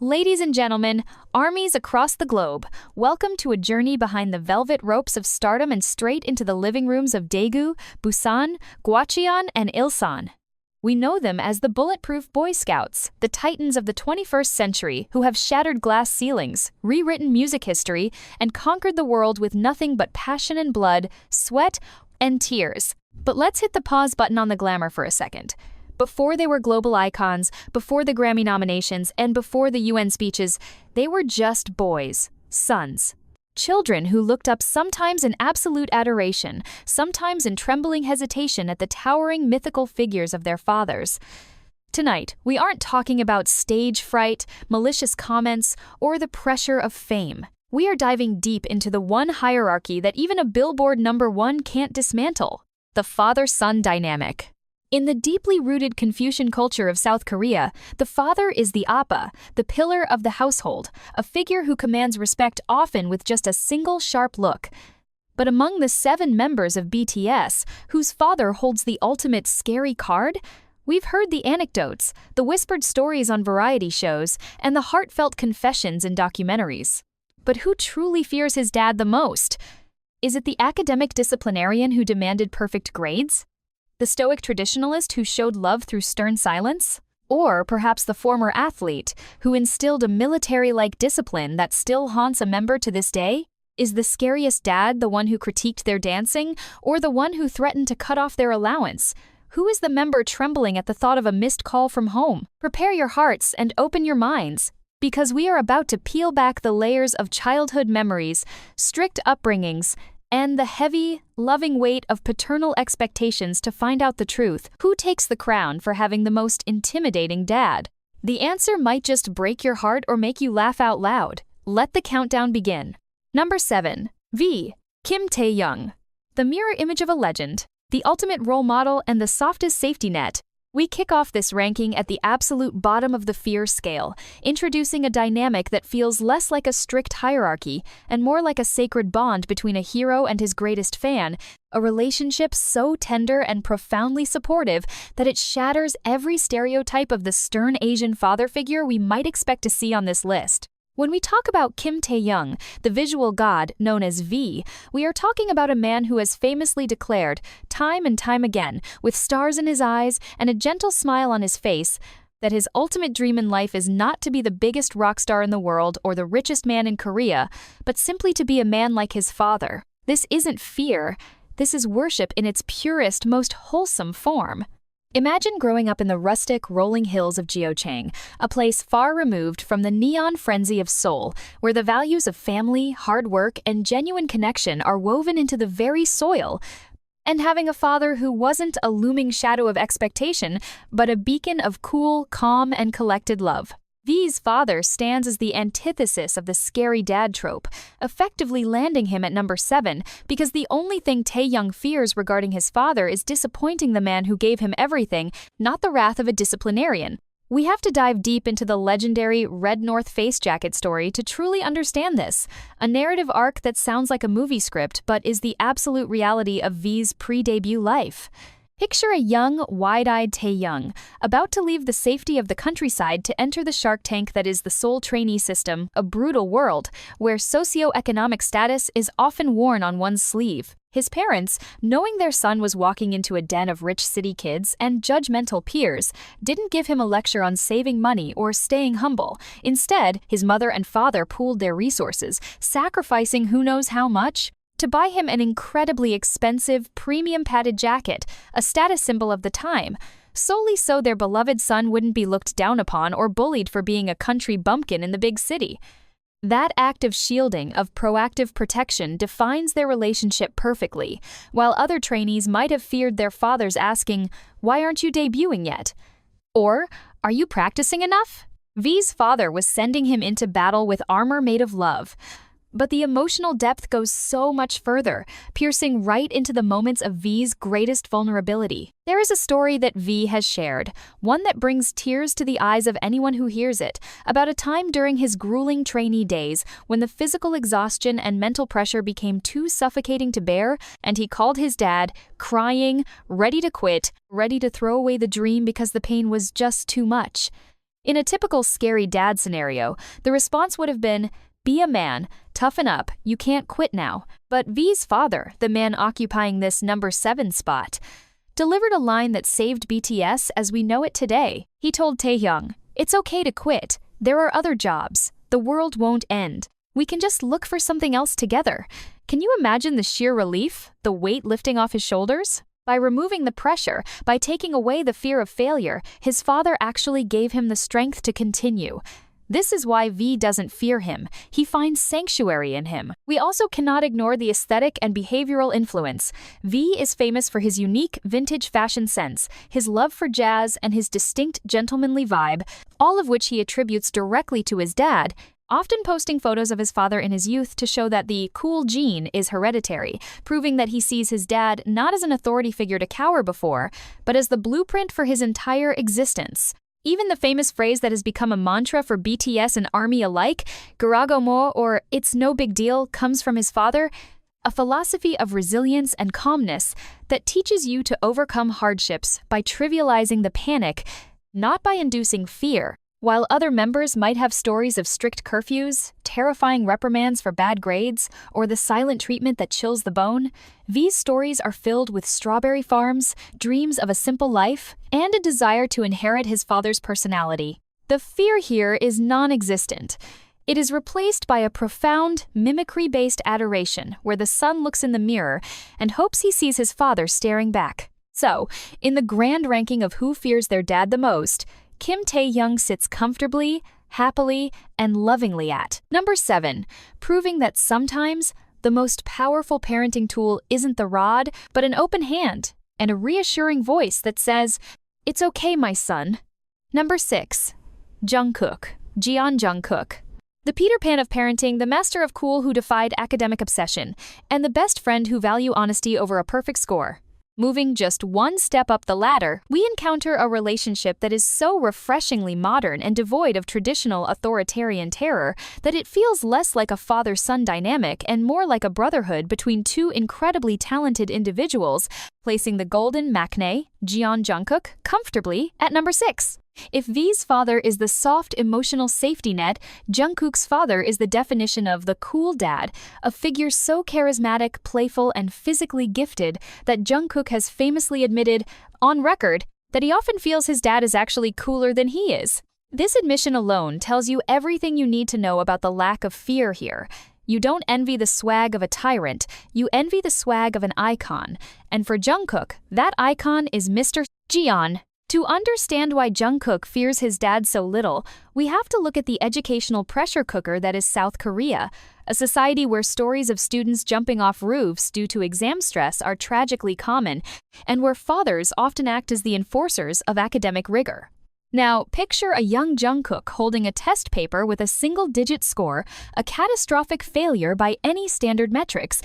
Ladies and gentlemen, armies across the globe, welcome to a journey behind the velvet ropes of stardom and straight into the living rooms of Daegu, Busan, Gwacheon, and Ilsan. We know them as the bulletproof Boy Scouts, the titans of the 21st century who have shattered glass ceilings, rewritten music history, and conquered the world with nothing but passion and blood, sweat, and tears. But let's hit the pause button on the glamour for a second. Before they were global icons, before the Grammy nominations, and before the UN speeches, they were just boys, sons. Children who looked up sometimes in absolute adoration, sometimes in trembling hesitation at the towering mythical figures of their fathers. Tonight, we aren't talking about stage fright, malicious comments, or the pressure of fame. We are diving deep into the one hierarchy that even a Billboard #1 can't dismantle: the father-son dynamic. In the deeply rooted Confucian culture of South Korea, the father is the appa, the pillar of the household, a figure who commands respect often with just a single sharp look. But among the 7 members of BTS, whose father holds the ultimate scary card, we've heard the anecdotes, the whispered stories on variety shows, and the heartfelt confessions in documentaries. But who truly fears his dad the most? Is it the academic disciplinarian who demanded perfect grades? The stoic traditionalist who showed love through stern silence? Or perhaps the former athlete who instilled a military-like discipline that still haunts a member to this day? Is the scariest dad the one who critiqued their dancing, or the one who threatened to cut off their allowance? Who is the member trembling at the thought of a missed call from home? Prepare your hearts and open your minds, because we are about to peel back the layers of childhood memories, strict upbringings, and the heavy, loving weight of paternal expectations to find out the truth. Who takes the crown for having the most intimidating dad? The answer might just break your heart or make you laugh out loud. Let the countdown begin. Number 7. V. Kim Tae-young. The mirror image of a legend, the ultimate role model, and the softest safety net. We kick off this ranking at the absolute bottom of the fear scale, introducing a dynamic that feels less like a strict hierarchy and more like a sacred bond between a hero and his greatest fan, a relationship so tender and profoundly supportive that it shatters every stereotype of the stern Asian father figure we might expect to see on this list. When we talk about Kim Tae-young, the visual god known as V, we are talking about a man who has famously declared, time and time again, with stars in his eyes and a gentle smile on his face, that his ultimate dream in life is not to be the biggest rock star in the world or the richest man in Korea, but simply to be a man like his father. This isn't fear. This is worship in its purest, most wholesome form. Imagine growing up in the rustic, rolling hills of Jeochang, a place far removed from the neon frenzy of Seoul, where the values of family, hard work, and genuine connection are woven into the very soil, and having a father who wasn't a looming shadow of expectation, but a beacon of cool, calm, and collected love. V's father stands as the antithesis of the scary dad trope, effectively landing him at number 7 because the only thing Tae-young fears regarding his father is disappointing the man who gave him everything, not the wrath of a disciplinarian. We have to dive deep into the legendary Red North Face jacket story to truly understand this, a narrative arc that sounds like a movie script but is the absolute reality of V's pre-debut life. Picture a young, wide-eyed Tae-young, about to leave the safety of the countryside to enter the shark tank that is the Seoul trainee system, a brutal world where socioeconomic status is often worn on one's sleeve. His parents, knowing their son was walking into a den of rich city kids and judgmental peers, didn't give him a lecture on saving money or staying humble. Instead, his mother and father pooled their resources, sacrificing who knows how much to buy him an incredibly expensive, premium-padded jacket, a status symbol of the time, solely so their beloved son wouldn't be looked down upon or bullied for being a country bumpkin in the big city. That act of shielding, of proactive protection, defines their relationship perfectly, while other trainees might have feared their fathers asking, "Why aren't you debuting yet?" Or, "Are you practicing enough?" V's father was sending him into battle with armor made of love. But the emotional depth goes so much further, piercing right into the moments of V's greatest vulnerability. There is a story that V has shared, one that brings tears to the eyes of anyone who hears it, about a time during his grueling trainee days when the physical exhaustion and mental pressure became too suffocating to bear, and he called his dad, crying, ready to quit, ready to throw away the dream because the pain was just too much. In a typical scary dad scenario, the response would have been, "Be a man, toughen up, you can't quit now." But V's father, the man occupying this number 7 spot, delivered a line that saved BTS as we know it today. He told Taehyung, "It's okay to quit. There are other jobs. The world won't end. We can just look for something else together." Can you imagine the sheer relief, the weight lifting off his shoulders? By removing the pressure, by taking away the fear of failure, his father actually gave him the strength to continue. This is why V doesn't fear him. He finds sanctuary in him. We also cannot ignore the aesthetic and behavioral influence. V is famous for his unique vintage fashion sense, his love for jazz, and his distinct gentlemanly vibe, all of which he attributes directly to his dad, often posting photos of his father in his youth to show that the cool gene is hereditary, proving that he sees his dad not as an authority figure to cower before, but as the blueprint for his entire existence. Even the famous phrase that has become a mantra for BTS and ARMY alike, "Garago mo," or "It's no big deal," comes from his father, a philosophy of resilience and calmness that teaches you to overcome hardships by trivializing the panic, not by inducing fear. While other members might have stories of strict curfews, terrifying reprimands for bad grades, or the silent treatment that chills the bone, V's stories are filled with strawberry farms, dreams of a simple life, and a desire to inherit his father's personality. The fear here is non-existent. It is replaced by a profound, mimicry-based adoration where the son looks in the mirror and hopes he sees his father staring back. So, in the grand ranking of who fears their dad the most, Kim Taehyung sits comfortably, happily, and lovingly at number 7, proving that sometimes the most powerful parenting tool isn't the rod, but an open hand and a reassuring voice that says, "It's okay, my son." Number 6, Jungkook, Jungkook. The Peter Pan of parenting, the master of cool who defied academic obsession, and the best friend who value honesty over a perfect score. Moving just one step up the ladder, we encounter a relationship that is so refreshingly modern and devoid of traditional authoritarian terror that it feels less like a father-son dynamic and more like a brotherhood between two incredibly talented individuals, placing the golden maknae, Jungkook, comfortably at number 6. If V's father is the soft emotional safety net, Jungkook's father is the definition of the cool dad, a figure so charismatic, playful, and physically gifted that Jungkook has famously admitted, on record, that he often feels his dad is actually cooler than he is. This admission alone tells you everything you need to know about the lack of fear here. You don't envy the swag of a tyrant, you envy the swag of an icon. And for Jungkook, that icon is Mr. Jimin. To understand why Jungkook fears his dad so little, we have to look at the educational pressure cooker that is South Korea, a society where stories of students jumping off roofs due to exam stress are tragically common, and where fathers often act as the enforcers of academic rigor. Now, picture a young Jungkook holding a test paper with a single-digit score, a catastrophic failure by any standard metrics,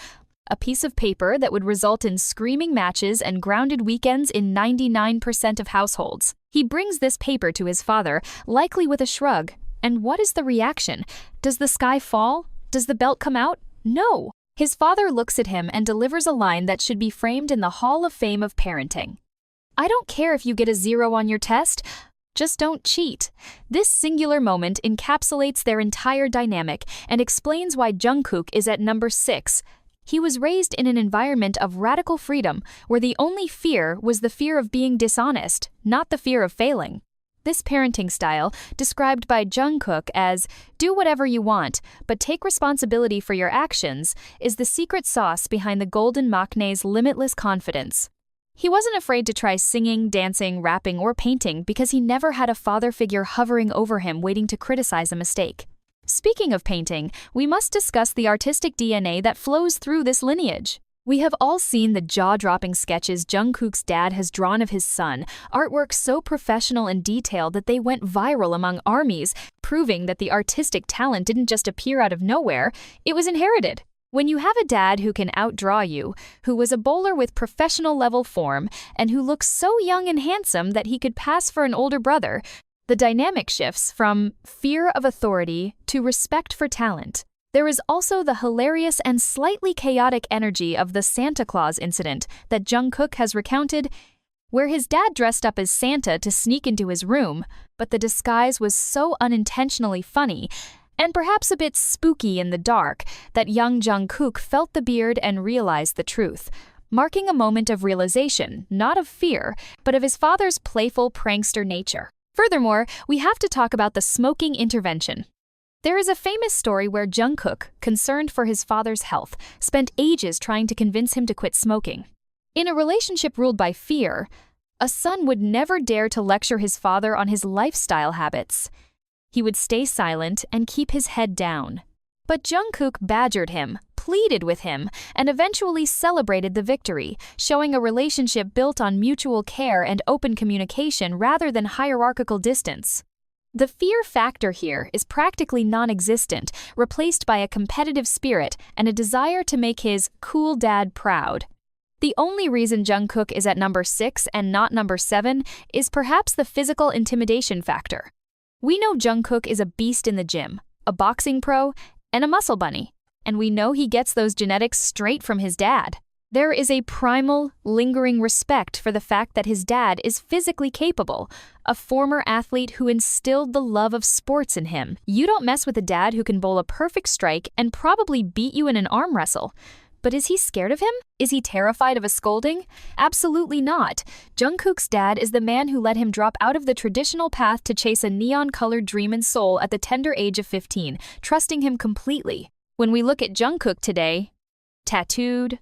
a piece of paper that would result in screaming matches and grounded weekends in 99% of households. He brings this paper to his father, likely with a shrug. And what is the reaction? Does the sky fall? Does the belt come out? No. His father looks at him and delivers a line that should be framed in the Hall of Fame of parenting. "I don't care if you get a 0 on your test. Just don't cheat." This singular moment encapsulates their entire dynamic and explains why Jungkook is at number 6. He was raised in an environment of radical freedom where the only fear was the fear of being dishonest, not the fear of failing. This parenting style, described by Jungkook as "do whatever you want, but take responsibility for your actions," is the secret sauce behind the golden maknae's limitless confidence. He wasn't afraid to try singing, dancing, rapping, or painting because he never had a father figure hovering over him waiting to criticize a mistake. Speaking of painting, we must discuss the artistic DNA that flows through this lineage. We have all seen the jaw-dropping sketches Jungkook's dad has drawn of his son, artwork so professional and detailed that they went viral among armies, proving that the artistic talent didn't just appear out of nowhere, it was inherited. When you have a dad who can outdraw you, who was a bowler with professional-level form, and who looks so young and handsome that he could pass for an older brother, the dynamic shifts from fear of authority to respect for talent. There is also the hilarious and slightly chaotic energy of the Santa Claus incident that Jungkook has recounted. where his dad dressed up as Santa to sneak into his room, but the disguise was so unintentionally funny and perhaps a bit spooky in the dark that young Jungkook felt the beard and realized the truth, marking a moment of realization, not of fear, but of his father's playful prankster nature. Furthermore, we have to talk about the smoking intervention. There is a famous story where Jungkook, concerned for his father's health, spent ages trying to convince him to quit smoking. In a relationship ruled by fear, a son would never dare to lecture his father on his lifestyle habits. He would stay silent and keep his head down. But Jungkook badgered him, pleaded with him, and eventually celebrated the victory, showing a relationship built on mutual care and open communication rather than hierarchical distance. The fear factor here is practically non-existent, replaced by a competitive spirit and a desire to make his cool dad proud. The only reason Jungkook is at number 6 and not number 7 is perhaps the physical intimidation factor. We know Jungkook is a beast in the gym, a boxing pro, and a muscle bunny, and we know he gets those genetics straight from his dad. There is a primal, lingering respect for the fact that his dad is physically capable, a former athlete who instilled the love of sports in him. You don't mess with a dad who can bowl a perfect strike and probably beat you in an arm wrestle. But is he scared of him? Is he terrified of a scolding? Absolutely not. Jungkook's dad is the man who let him drop out of the traditional path to chase a neon-colored dream and soul at the tender age of 15, trusting him completely. When we look at Jungkook today, tattooed,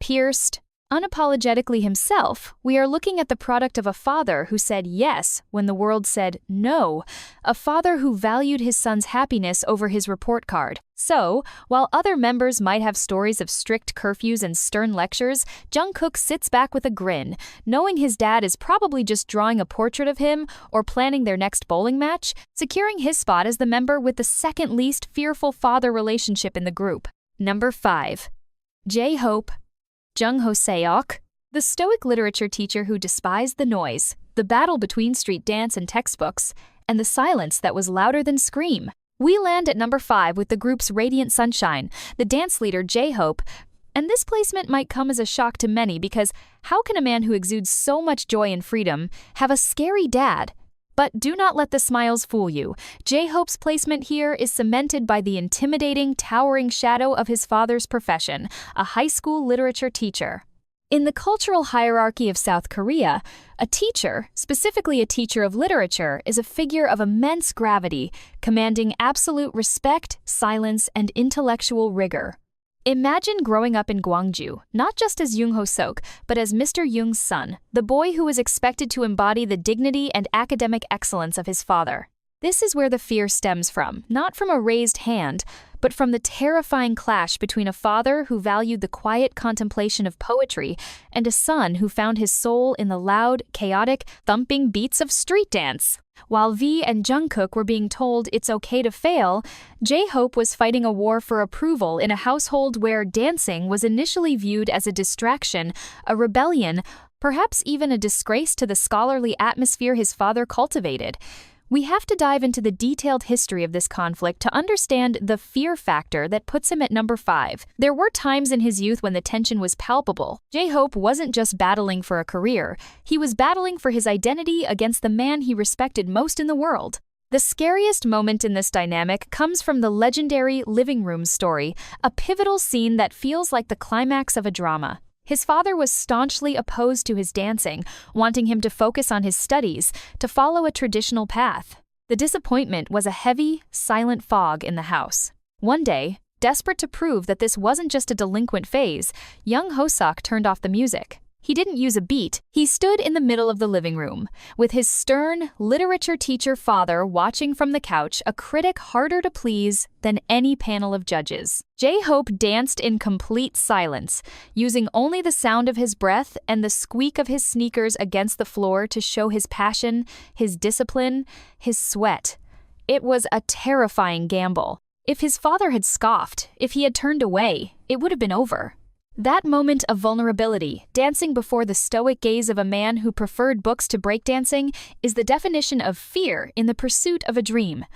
pierced, unapologetically himself, we are looking at the product of a father who said yes when the world said no, a father who valued his son's happiness over his report card. So, while other members might have stories of strict curfews and stern lectures, Jungkook sits back with a grin, knowing his dad is probably just drawing a portrait of him or planning their next bowling match, securing his spot as the member with the second least fearful father relationship in the group. Number 5. J-Hope, Jung Ho-seok, the stoic literature teacher who despised the noise, the battle between street dance and textbooks, and the silence that was louder than scream. We land at number 5 with the group's Radiant Sunshine, the dance leader J-Hope, and this placement might come as a shock to many because how can a man who exudes so much joy and freedom have a scary dad? But do not let the smiles fool you. J-Hope's placement here is cemented by the intimidating, towering shadow of his father's profession, a high school literature teacher. In the cultural hierarchy of South Korea, a teacher, specifically a teacher of literature, is a figure of immense gravity, commanding absolute respect, silence, and intellectual rigor. Imagine growing up in Gwangju, not just as Jung Ho-seok, but as Mr. Jung's son, the boy who was expected to embody the dignity and academic excellence of his father. This is where the fear stems from, not from a raised hand, but from the terrifying clash between a father who valued the quiet contemplation of poetry and a son who found his soul in the loud, chaotic, thumping beats of street dance. While V and Jungkook were being told it's okay to fail, J-Hope was fighting a war for approval in a household where dancing was initially viewed as a distraction, a rebellion, perhaps even a disgrace to the scholarly atmosphere his father cultivated. We have to dive into the detailed history of this conflict to understand the fear factor that puts him at number 5. There were times in his youth when the tension was palpable. J-Hope wasn't just battling for a career, he was battling for his identity against the man he respected most in the world. The scariest moment in this dynamic comes from the legendary living room story, a pivotal scene that feels like the climax of a drama. His father was staunchly opposed to his dancing, wanting him to focus on his studies, to follow a traditional path. The disappointment was a heavy, silent fog in the house. One day, desperate to prove that this wasn't just a delinquent phase, young Ho-seok turned off the music. He didn't use a beat. He stood in the middle of the living room, with his stern, literature teacher father watching from the couch, a critic harder to please than any panel of judges. J-Hope danced in complete silence, using only the sound of his breath and the squeak of his sneakers against the floor to show his passion, his discipline, his sweat. It was a terrifying gamble. If his father had scoffed, if he had turned away, it would have been over. That moment of vulnerability, dancing before the stoic gaze of a man who preferred books to breakdancing, is the definition of fear in the pursuit of a dream.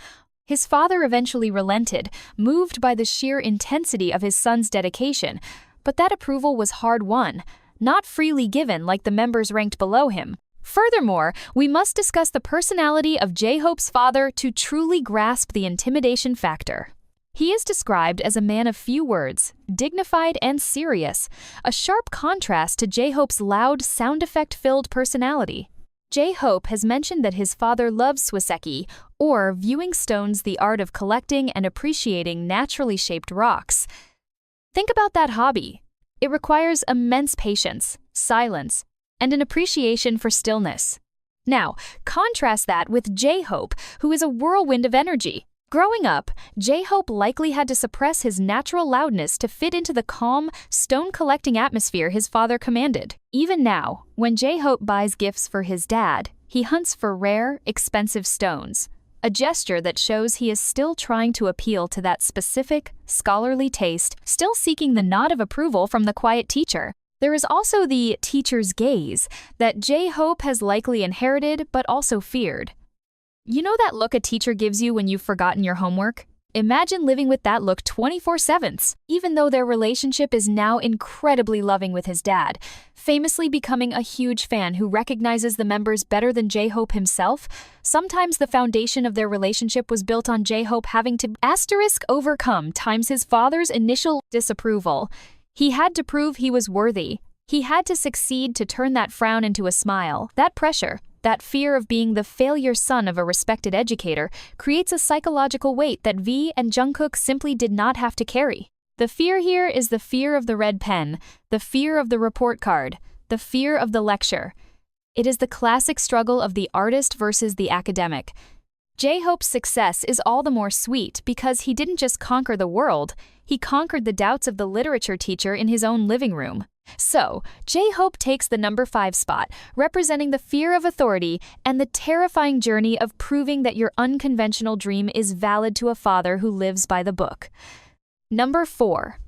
His father eventually relented, moved by the sheer intensity of his son's dedication, but that approval was hard-won. not freely given like the members ranked below him. Furthermore, we must discuss the personality of J-Hope's father to truly grasp the intimidation factor. He is described as a man of few words, dignified and serious, a sharp contrast to J-Hope's loud, sound effect-filled personality. J-Hope has mentioned that his father loves suiseki, or viewing stones, the art of collecting and appreciating naturally shaped rocks. Think about that hobby. It requires immense patience, silence, and an appreciation for stillness. Now, contrast that with J-Hope, who is a whirlwind of energy. Growing up, J-Hope likely had to suppress his natural loudness to fit into the calm, stone-collecting atmosphere his father commanded. Even now, when J-Hope buys gifts for his dad, he hunts for rare, expensive stones, a gesture that shows he is still trying to appeal to that specific, scholarly taste, still seeking the nod of approval from the quiet teacher. There is also the teacher's gaze that J-Hope has likely inherited but also feared. You know that look a teacher gives you when you've forgotten your homework? Imagine living with that look 24/7. Even though their relationship is now incredibly loving with his dad, famously becoming a huge fan who recognizes the members better than J-Hope himself, sometimes the foundation of their relationship was built on J-Hope having to overcome times his father's initial disapproval. He had to prove he was worthy. He had to succeed to turn that frown into a smile. That pressure, that fear of being the failure son of a respected educator, creates a psychological weight that V and Jungkook simply did not have to carry. The fear here is the fear of the red pen, the fear of the report card, the fear of the lecture. It is the classic struggle of the artist versus the academic. J-Hope's success is all the more sweet because he didn't just conquer the world, he conquered the doubts of the literature teacher in his own living room. So, J-Hope takes the number 5 spot, representing the fear of authority and the terrifying journey of proving that your unconventional dream is valid to a father who lives by the book. Number 4.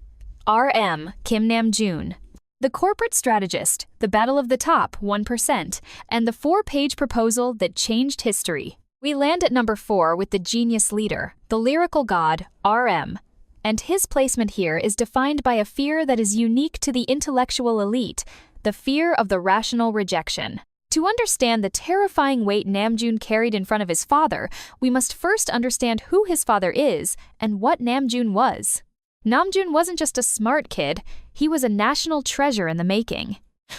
RM Kim Namjoon. The corporate strategist, the battle of the top 1%, and the 4-page proposal that changed history. We land at number 4 with the genius leader, the lyrical god, RM. And his placement here is defined by a fear that is unique to the intellectual elite, the fear of the rational rejection. To understand the terrifying weight Namjoon carried in front of his father, we must first understand who his father is and what Namjoon was. Namjoon wasn't just a smart kid, he was a national treasure in the making.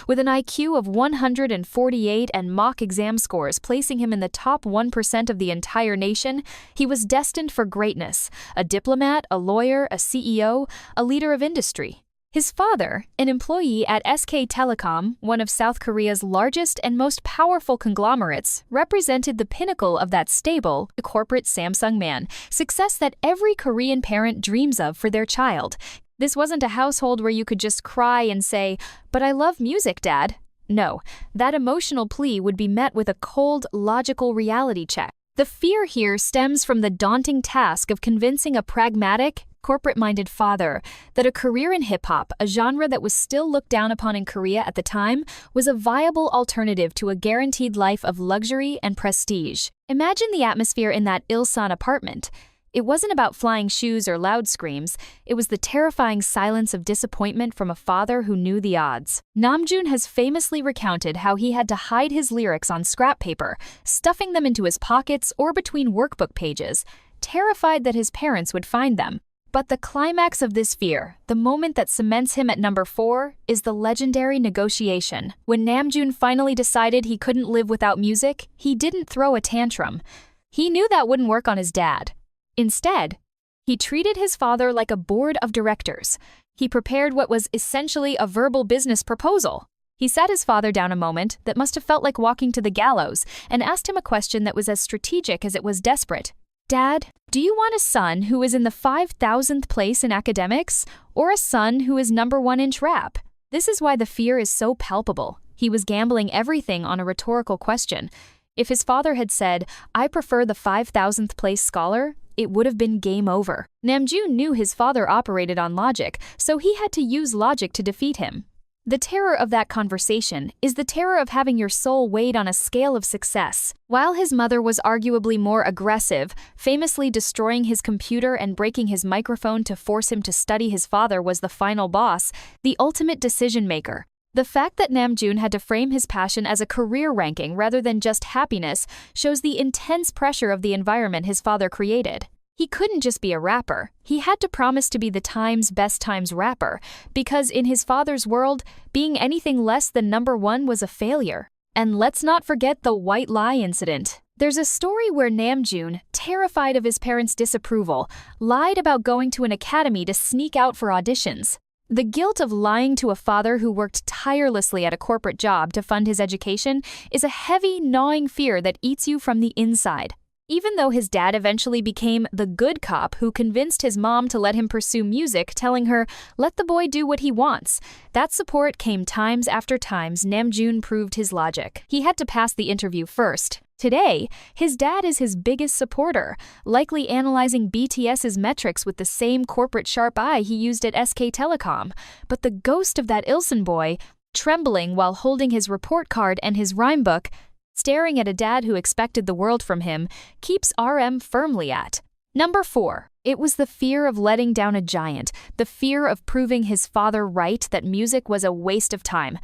With an IQ of 148 and mock exam scores placing him in the top 1% of the entire nation, he was destined for greatness, a diplomat, a lawyer, a CEO, a leader of industry. His father, an employee at SK Telecom, one of South Korea's largest and most powerful conglomerates, represented the pinnacle of that stable, corporate Samsung man, success that every Korean parent dreams of for their child. This wasn't a household where you could just cry and say, "But I love music, Dad." No, that emotional plea would be met with a cold, logical reality check. The fear here stems from the daunting task of convincing a pragmatic, corporate-minded father that a career in hip-hop, a genre that was still looked down upon in Korea at the time, was a viable alternative to a guaranteed life of luxury and prestige. Imagine the atmosphere in that Ilsan apartment. It wasn't about flying shoes or loud screams, it was the terrifying silence of disappointment from a father who knew the odds. Namjoon has famously recounted how he had to hide his lyrics on scrap paper, stuffing them into his pockets or between workbook pages, terrified that his parents would find them. But the climax of this fear, the moment that cements him at number 4, is the legendary negotiation. When Namjoon finally decided he couldn't live without music, he didn't throw a tantrum. He knew that wouldn't work on his dad. Instead, he treated his father like a board of directors. He prepared what was essentially a verbal business proposal. He sat his father down a moment that must have felt like walking to the gallows and asked him a question that was as strategic as it was desperate. "Dad, do you want a son who is in the 5,000th place in academics, or a son who is number 1 in rap?" This is why the fear is so palpable. He was gambling everything on a rhetorical question. If his father had said, "I prefer the 5,000th place scholar," it would have been game over. Namjoon knew his father operated on logic, so he had to use logic to defeat him. The terror of that conversation is the terror of having your soul weighed on a scale of success. While his mother was arguably more aggressive, famously destroying his computer and breaking his microphone to force him to study, his father was the final boss, the ultimate decision maker. The fact that Namjoon had to frame his passion as a career ranking rather than just happiness shows the intense pressure of the environment his father created. He couldn't just be a rapper. He had to promise to be the Times Best Times rapper, because in his father's world, being anything less than #1 was a failure. And let's not forget the white lie incident. There's a story where Namjoon, terrified of his parents' disapproval, lied about going to an academy to sneak out for auditions. The guilt of lying to a father who worked tirelessly at a corporate job to fund his education is a heavy, gnawing fear that eats you from the inside. Even though his dad eventually became the good cop who convinced his mom to let him pursue music, telling her, "Let the boy do what he wants," that support came times after times. Namjoon proved his logic. He had to pass the interview first. Today, his dad is his biggest supporter, likely analyzing BTS's metrics with the same corporate sharp eye he used at SK Telecom. But the ghost of that Ilson boy, trembling while holding his report card and his rhyme book, staring at a dad who expected the world from him, keeps RM firmly at number 4. It was the fear of letting down a giant, the fear of proving his father right that music was a waste of time.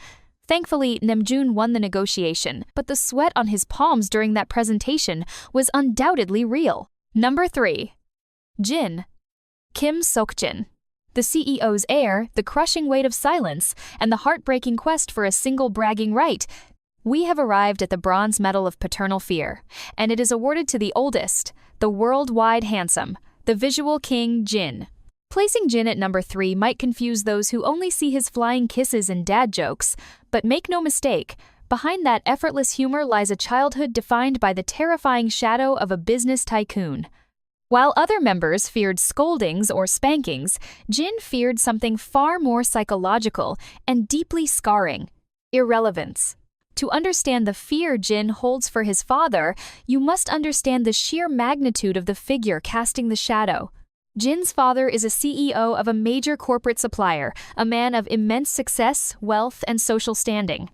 Thankfully, Namjoon won the negotiation, but the sweat on his palms during that presentation was undoubtedly real. Number 3. Jin. Kim Seokjin. The CEO's heir, the crushing weight of silence, and the heartbreaking quest for a single bragging right. We have arrived at the bronze medal of paternal fear, and it is awarded to the oldest, the worldwide handsome, the visual king Jin. Placing Jin at number 3 might confuse those who only see his flying kisses and dad jokes, but make no mistake, behind that effortless humor lies a childhood defined by the terrifying shadow of a business tycoon. While other members feared scoldings or spankings, Jin feared something far more psychological and deeply scarring: irrelevance. To understand the fear Jin holds for his father, you must understand the sheer magnitude of the figure casting the shadow. Jin's father is a CEO of a major corporate supplier, a man of immense success, wealth, and social standing.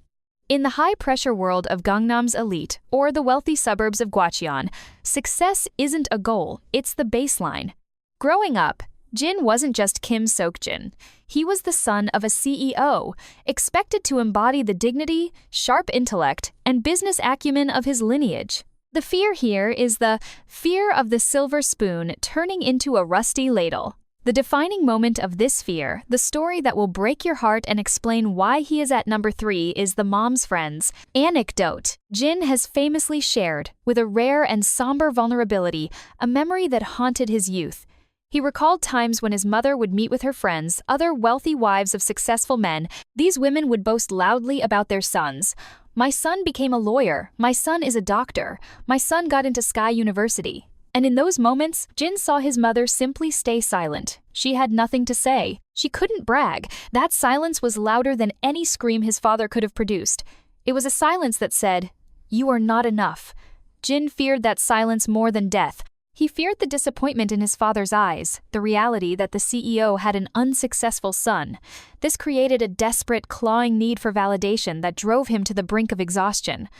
In the high-pressure world of Gangnam's elite, or the wealthy suburbs of Gwacheon, success isn't a goal, it's the baseline. Growing up, Jin wasn't just Kim Seokjin. He was the son of a CEO, expected to embody the dignity, sharp intellect, and business acumen of his lineage. The fear here is the fear of the silver spoon turning into a rusty ladle. The defining moment of this fear, the story that will break your heart and explain why he is at number 3, is the mom's friends anecdote Jin has famously shared, with a rare and somber vulnerability, a memory that haunted his youth. He recalled times when his mother would meet with her friends, other wealthy wives of successful men. These women would boast loudly about their sons. "My son became a lawyer. My son is a doctor. My son got into Sky University." And in those moments, Jin saw his mother simply stay silent. She had nothing to say. She couldn't brag. That silence was louder than any scream his father could have produced. It was a silence that said, "You are not enough." Jin feared that silence more than death. He feared the disappointment in his father's eyes, the reality that the CEO had an unsuccessful son. This created a desperate, clawing need for validation that drove him to the brink of exhaustion.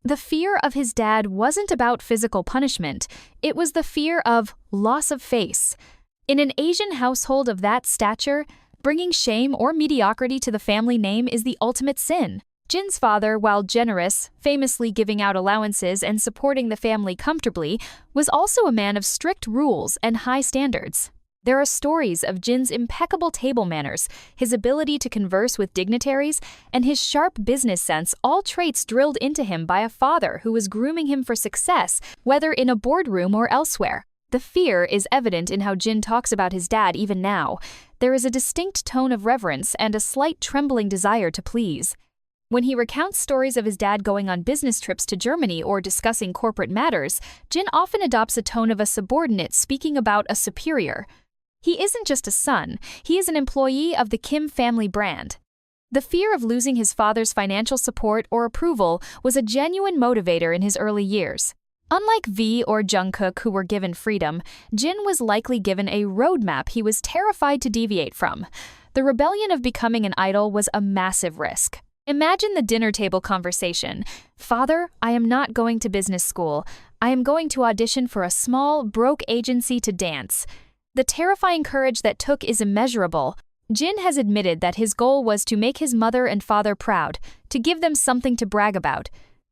The fear of his dad wasn't about physical punishment, it was the fear of loss of face. In an Asian household of that stature, bringing shame or mediocrity to the family name is the ultimate sin. Jin's father, while generous, famously giving out allowances and supporting the family comfortably, was also a man of strict rules and high standards. There are stories of Jin's impeccable table manners, his ability to converse with dignitaries, and his sharp business sense, all traits drilled into him by a father who was grooming him for success, whether in a boardroom or elsewhere. The fear is evident in how Jin talks about his dad even now. There is a distinct tone of reverence and a slight trembling desire to please. When he recounts stories of his dad going on business trips to Germany or discussing corporate matters, Jin often adopts a tone of a subordinate speaking about a superior. He isn't just a son, he is an employee of the Kim family brand. The fear of losing his father's financial support or approval was a genuine motivator in his early years. Unlike V or Jungkook, who were given freedom, Jin was likely given a roadmap he was terrified to deviate from. The rebellion of becoming an idol was a massive risk. Imagine the dinner table conversation. "Father, I am not going to business school. I am going to audition for a small, broke agency to dance." The terrifying courage that took is immeasurable. Jin has admitted that his goal was to make his mother and father proud, to give them something to brag about.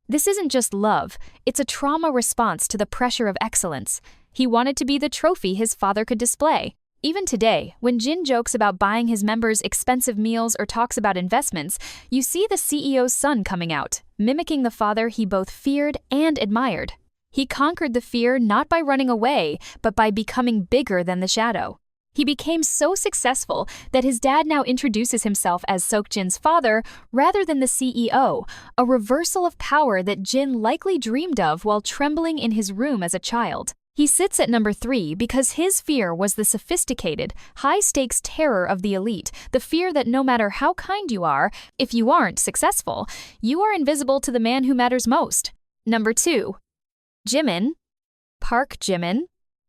This isn't just love, it's a trauma response to the pressure of excellence. He wanted to be the trophy his father could display. Even today, when Jin jokes about buying his members expensive meals or talks about investments, you see the CEO's son coming out, mimicking the father he both feared and admired. He conquered the fear not by running away, but by becoming bigger than the shadow. He became so successful that his dad now introduces himself as Seokjin's father rather than the CEO, a reversal of power that Jin likely dreamed of while trembling in his room as a child. He sits at number 3 because his fear was the sophisticated, high-stakes terror of the elite, the fear that no matter how kind you are, if you aren't successful, you are invisible to the man who matters most. Number 2. Jimin. Park Jimin.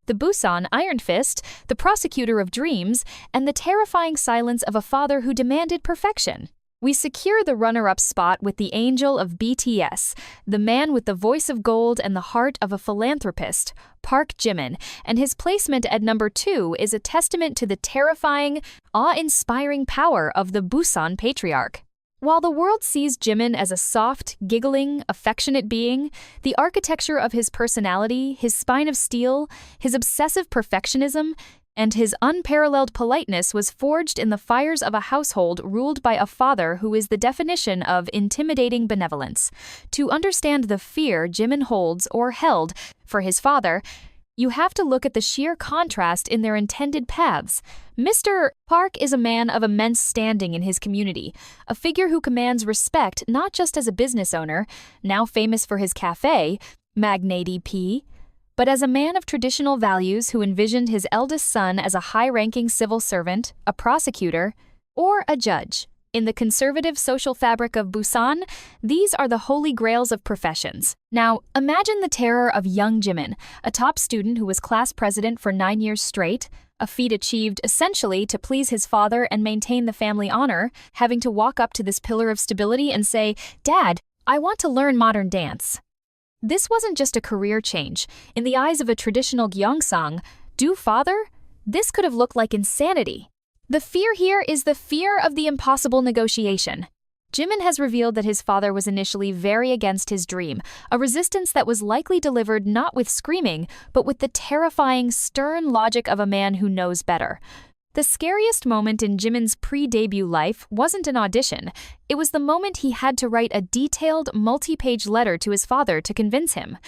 The Busan Iron Fist, the prosecutor of dreams, and the terrifying silence of a father who demanded perfection. We secure the runner-up spot with the angel of BTS, the man with the voice of gold and the heart of a philanthropist, Park Jimin, and his placement at number 2 is a testament to the terrifying, awe-inspiring power of the Busan Patriarch. While the world sees Jimin as a soft, giggling, affectionate being, the architecture of his personality, his spine of steel, his obsessive perfectionism, and his unparalleled politeness was forged in the fires of a household ruled by a father who is the definition of intimidating benevolence. To understand the fear Jimin holds or held for his father, you have to look at the sheer contrast in their intended paths. Mr. Park is a man of immense standing in his community, a figure who commands respect not just as a business owner, now famous for his cafe, Magnate P, but as a man of traditional values who envisioned his eldest son as a high-ranking civil servant, a prosecutor, or a judge. In the conservative social fabric of Busan, these are the holy grails of professions. Now, imagine the terror of young Jimin, a top student who was class president for 9 years straight, a feat achieved essentially to please his father and maintain the family honor, having to walk up to this pillar of stability and say, "Dad, I want to learn modern dance." This wasn't just a career change. In the eyes of a traditional Gyeongsang, "Do father?" This could have looked like insanity. The fear here is the fear of the impossible negotiation. Jimin has revealed that his father was initially very against his dream, a resistance that was likely delivered not with screaming, but with the terrifying, stern logic of a man who knows better. The scariest moment in Jimin's pre-debut life wasn't an audition. It was the moment he had to write a detailed, multi-page letter to his father to convince him.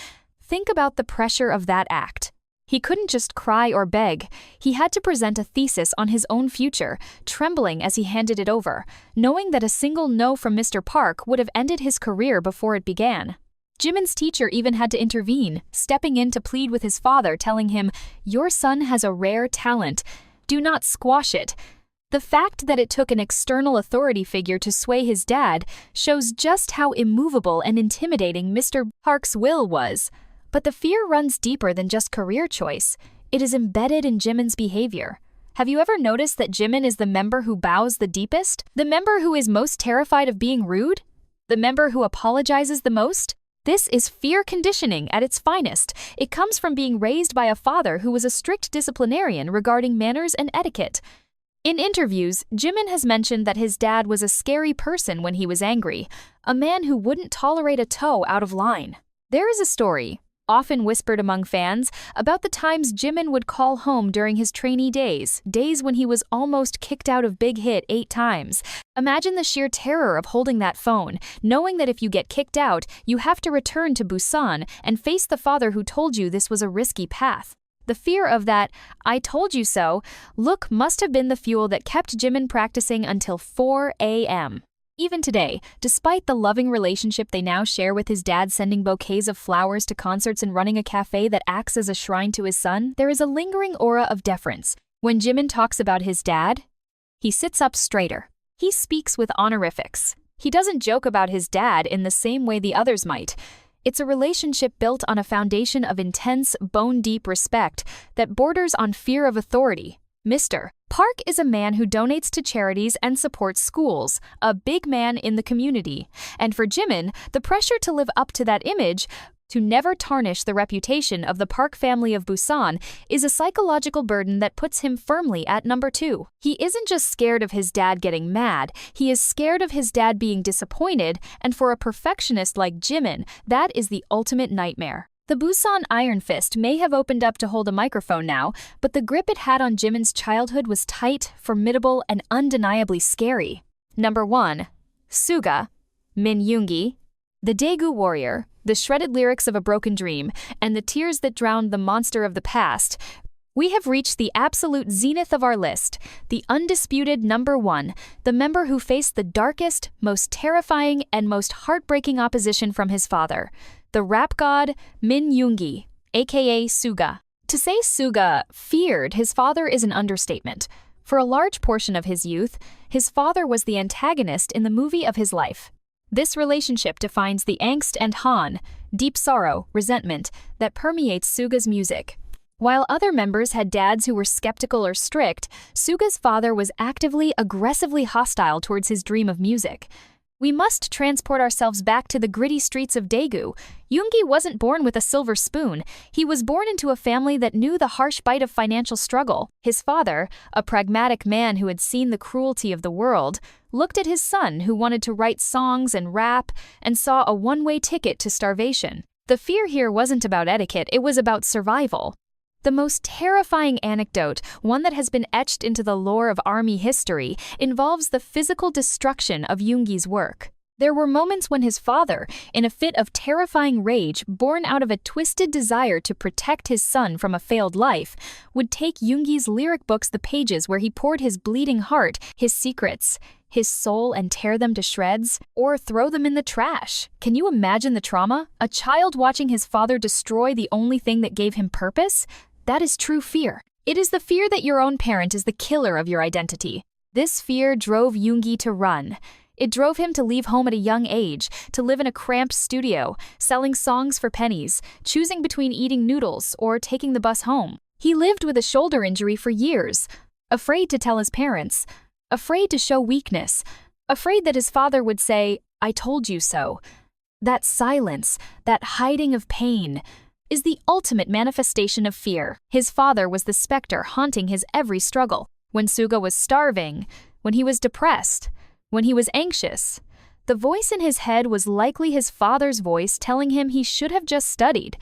Think about the pressure of that act. He couldn't just cry or beg. He had to present a thesis on his own future, trembling as he handed it over, knowing that a single no from Mr. Park would have ended his career before it began. Jimin's teacher even had to intervene, stepping in to plead with his father, telling him, "Your son has a rare talent. Do not squash it." The fact that it took an external authority figure to sway his dad shows just how immovable and intimidating Mr. Park's will was. But the fear runs deeper than just career choice. It is embedded in Jimin's behavior. Have you ever noticed that Jimin is the member who bows the deepest? The member who is most terrified of being rude? The member who apologizes the most? This is fear conditioning at its finest. It comes from being raised by a father who was a strict disciplinarian regarding manners and etiquette. In interviews, Jimin has mentioned that his dad was a scary person when he was angry, a man who wouldn't tolerate a toe out of line. There is a story, often whispered among fans, about the times Jimin would call home during his trainee days when he was almost kicked out of Big Hit 8 times. Imagine the sheer terror of holding that phone, knowing that if you get kicked out, you have to return to Busan and face the father who told you this was a risky path. The fear of that "I told you so" look must have been the fuel that kept Jimin practicing until 4 a.m. Even today, despite the loving relationship they now share with his dad sending bouquets of flowers to concerts and running a cafe that acts as a shrine to his son, there is a lingering aura of deference. When Jimin talks about his dad, he sits up straighter. He speaks with honorifics. He doesn't joke about his dad in the same way the others might. It's a relationship built on a foundation of intense, bone-deep respect that borders on fear of authority. Mr. Park is a man who donates to charities and supports schools, a big man in the community. And for Jimin, the pressure to live up to that image To never tarnish the reputation of the Park family of Busan is a psychological burden that puts him firmly at number 2. He isn't just scared of his dad getting mad, he is scared of his dad being disappointed, and for a perfectionist like Jimin, that is the ultimate nightmare. The Busan Iron Fist may have opened up to hold a microphone now, but the grip it had on Jimin's childhood was tight, formidable, and undeniably scary. Number 1. Suga, Min Yoongi. The Daegu warrior, the shredded lyrics of a broken dream, and the tears that drowned the monster of the past. We have reached the absolute zenith of our list, the undisputed number 1, the member who faced the darkest, most terrifying, and most heartbreaking opposition from his father, the rap god Min Yoongi, aka Suga. To say Suga feared his father is an understatement. For a large portion of his youth, his father was the antagonist in the movie of his life. This relationship defines the angst and han, deep sorrow, resentment, that permeates Suga's music. While other members had dads who were skeptical or strict, Suga's father was actively, aggressively hostile towards his dream of music. We must transport ourselves back to the gritty streets of Daegu. Yoongi wasn't born with a silver spoon. He was born into a family that knew the harsh bite of financial struggle. His father, a pragmatic man who had seen the cruelty of the world, looked at his son who wanted to write songs and rap and saw a one-way ticket to starvation. The fear here wasn't about etiquette, it was about survival. The most terrifying anecdote, one that has been etched into the lore of army history, involves the physical destruction of Yoongi's work. There were moments when his father, in a fit of terrifying rage born out of a twisted desire to protect his son from a failed life, would take Yoongi's lyric books, the pages where he poured his bleeding heart, his secrets, his soul, and tear them to shreds, or throw them in the trash. Can you imagine the trauma? A child watching his father destroy the only thing that gave him purpose? That is true fear. It is the fear that your own parent is the killer of your identity. This fear drove Yoongi to run. It drove him to leave home at a young age, to live in a cramped studio, selling songs for pennies, choosing between eating noodles or taking the bus home. He lived with a shoulder injury for years, afraid to tell his parents, afraid to show weakness, afraid that his father would say, "I told you so." That silence, that hiding of pain, is the ultimate manifestation of fear. His father was the specter haunting his every struggle. When Suga was starving, when he was depressed, when he was anxious, the voice in his head was likely his father's voice telling him he should have just studied.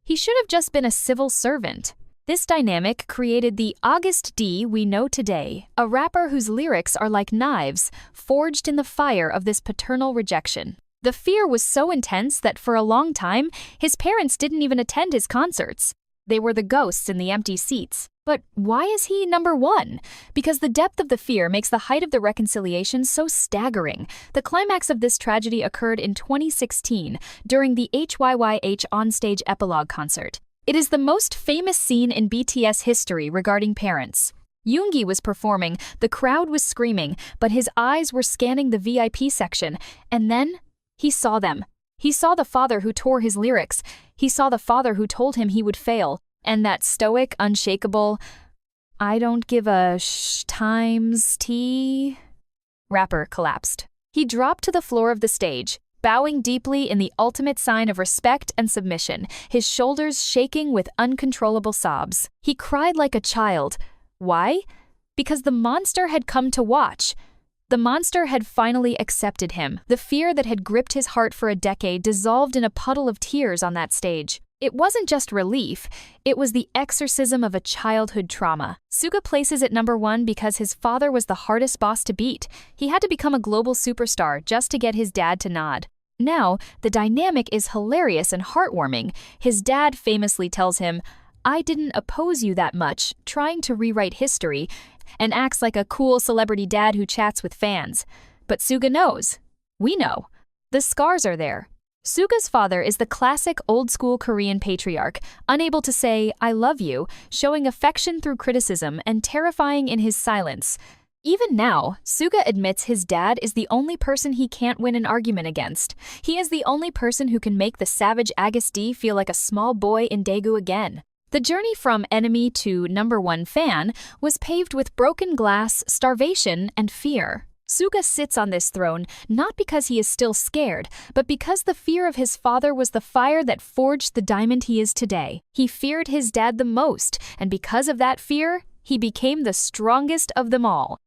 He should have just been a civil servant. This dynamic created the August D we know today, a rapper whose lyrics are like knives, forged in the fire of this paternal rejection. The fear was so intense that for a long time, his parents didn't even attend his concerts. They were the ghosts in the empty seats. But why is he number 1? Because the depth of the fear makes the height of the reconciliation so staggering. The climax of this tragedy occurred in 2016 during the HYYH onstage epilogue concert. It is the most famous scene in BTS history regarding parents. Yoongi was performing, the crowd was screaming, but his eyes were scanning the VIP section, and then he saw them. He saw the father who tore his lyrics. He saw the father who told him he would fail. And that stoic, unshakable, "I don't give a times tea" rapper collapsed. He dropped to the floor of the stage, bowing deeply in the ultimate sign of respect and submission, his shoulders shaking with uncontrollable sobs. He cried like a child. Why? Because the monster had come to watch. The monster had finally accepted him. The fear that had gripped his heart for a decade dissolved in a puddle of tears on that stage. It wasn't just relief, it was the exorcism of a childhood trauma. Suga places it number 1 because his father was the hardest boss to beat. He had to become a global superstar just to get his dad to nod. Now, the dynamic is hilarious and heartwarming. His dad famously tells him, "I didn't oppose you that much," trying to rewrite history, and acts like a cool celebrity dad who chats with fans. But Suga knows. We know. The scars are there. Suga's father is the classic old-school Korean patriarch, unable to say, "I love you," showing affection through criticism and terrifying in his silence. Even now, Suga admits his dad is the only person he can't win an argument against. He is the only person who can make the savage August D feel like a small boy in Daegu again. The journey from enemy to number 1 fan was paved with broken glass, starvation, and fear. Suga sits on this throne not because he is still scared, but because the fear of his father was the fire that forged the diamond he is today. He feared his dad the most, and because of that fear, he became the strongest of them all.